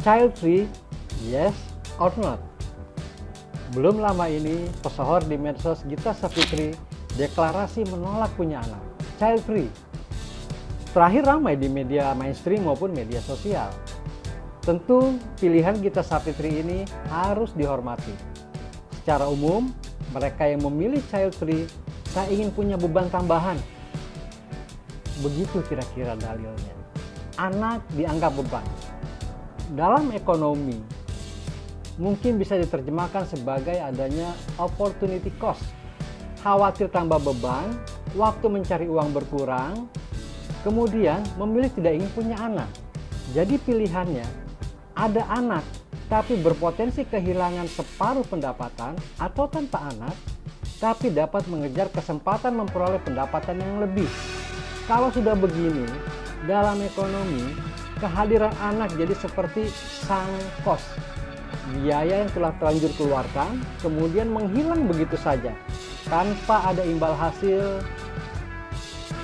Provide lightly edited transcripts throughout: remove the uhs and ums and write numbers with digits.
child free, yes or not? Belum lama ini, pesohor di medsos Gita Savitri deklarasi menolak punya anak, child free. Terakhir ramai di media mainstream maupun media sosial. Tentu pilihan Gita Savitri ini harus dihormati. Secara umum, mereka yang memilih child free tak ingin punya beban tambahan. Begitu kira-kira dalilnya. Anak dianggap beban. Dalam ekonomi, mungkin bisa diterjemahkan sebagai adanya opportunity cost. Khawatir tambah beban, waktu mencari uang berkurang, kemudian memilih tidak ingin punya anak. Jadi pilihannya, ada anak tapi berpotensi kehilangan separuh pendapatan, atau tanpa anak tapi dapat mengejar kesempatan memperoleh pendapatan yang lebih. Kalau sudah begini, dalam ekonomi, kehadiran anak jadi seperti sunk cost. Biaya yang telah terlanjur keluarkan, kemudian menghilang begitu saja, tanpa ada imbal hasil,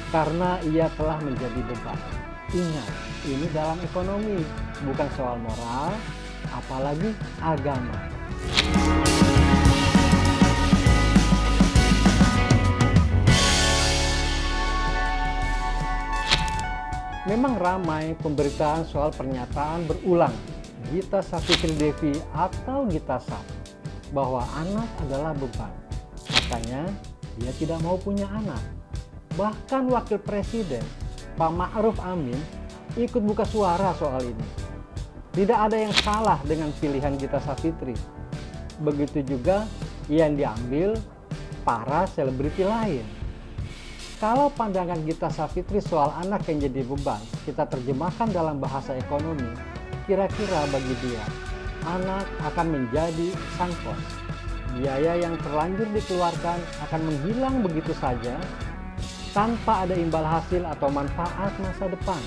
karena ia telah menjadi beban. Ingat, ini dalam ekonomi, bukan soal moral, apalagi agama. Memang ramai pemberitaan soal pernyataan berulang Gita Savitri Devi atau Gita Sav bahwa anak adalah beban. Makanya dia tidak mau punya anak. Bahkan Wakil Presiden Pak Ma'ruf Amin ikut buka suara soal ini. Tidak ada yang salah dengan pilihan Gita Savitri. Begitu juga yang diambil para selebriti lain. Kalau pandangan Gita Savitri soal anak yang jadi beban kita terjemahkan dalam bahasa ekonomi, kira-kira bagi dia, anak akan menjadi sunk cost. Biaya yang terlanjur dikeluarkan akan menghilang begitu saja tanpa ada imbal hasil atau manfaat masa depan.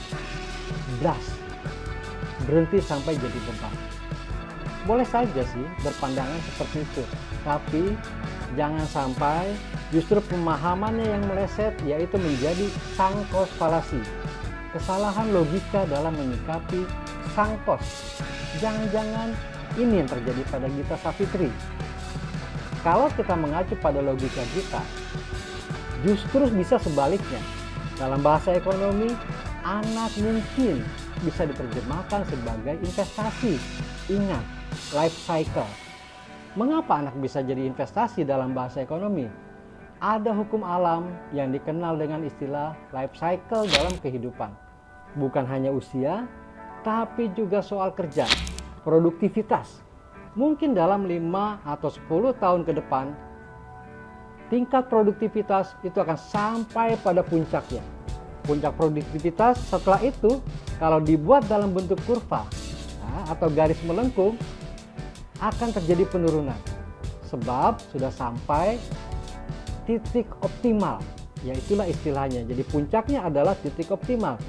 Blast. Berhenti sampai jadi beban. Boleh saja sih berpandangan seperti itu, tapi jangan sampai justru pemahamannya yang meleset, yaitu menjadi sunk cost fallacy. Kesalahan logika dalam menyikapi sunk cost. Jangan-jangan ini yang terjadi pada Gita Savitri. Kalau kita mengacu pada logika kita, justru bisa sebaliknya. Dalam bahasa ekonomi, anak mungkin bisa diterjemahkan sebagai investasi. Ingat, life cycle. Mengapa anak bisa jadi investasi dalam bahasa ekonomi? Ada hukum alam yang dikenal dengan istilah life cycle dalam kehidupan. Bukan hanya usia, tapi juga soal kerja, produktivitas. Mungkin dalam 5 atau 10 tahun ke depan, tingkat produktivitas itu akan sampai pada puncaknya. Puncak produktivitas setelah itu, kalau dibuat dalam bentuk kurva atau garis melengkung, akan terjadi penurunan. Sebab sudah sampai titik optimal, yaitulah istilahnya. Jadi puncaknya adalah titik optimal.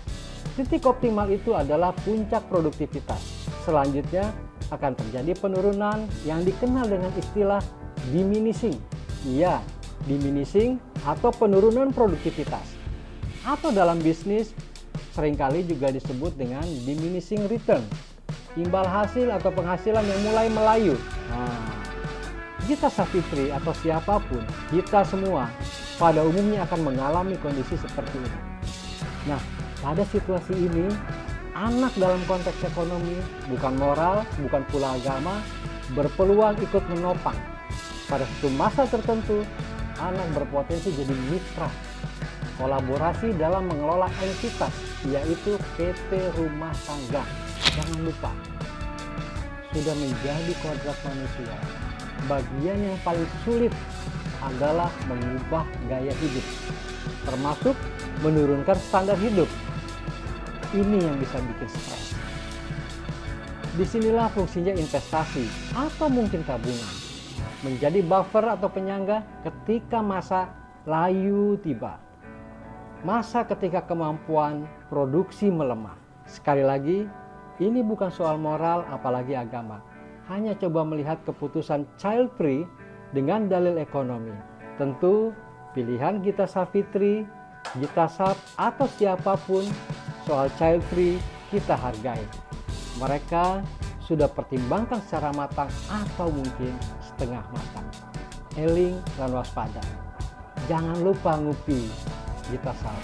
Titik optimal itu adalah puncak produktivitas. Selanjutnya akan terjadi penurunan yang dikenal dengan istilah diminishing. Iya, diminishing atau penurunan produktivitas. Atau dalam bisnis seringkali juga disebut dengan diminishing return. Imbal hasil atau penghasilan yang mulai melayu. Gita Savitri atau siapapun, kita semua pada umumnya akan mengalami kondisi seperti ini. Nah, pada situasi ini, anak dalam konteks ekonomi, bukan moral, bukan pula agama, berpeluang ikut menopang. Pada suatu masa tertentu, anak berpotensi jadi mitra, kolaborasi dalam mengelola entitas, yaitu PT Rumah Tangga. Jangan lupa, sudah menjadi kodrat manusia. Bagian yang paling sulit adalah mengubah gaya hidup, termasuk menurunkan standar hidup. Ini yang bisa bikin stres. Disinilah fungsinya investasi atau mungkin tabungan, menjadi buffer atau penyangga ketika masa layu tiba. Masa ketika kemampuan produksi melemah. Sekali lagi, ini bukan soal moral apalagi agama. Hanya coba melihat keputusan child free dengan dalil ekonomi. Tentu pilihan Gita Savitri, Gita Sav atau siapapun soal child free kita hargai. Mereka sudah pertimbangkan secara matang atau mungkin setengah matang. Eling dan waspada. Jangan lupa ngopi. Kita salam.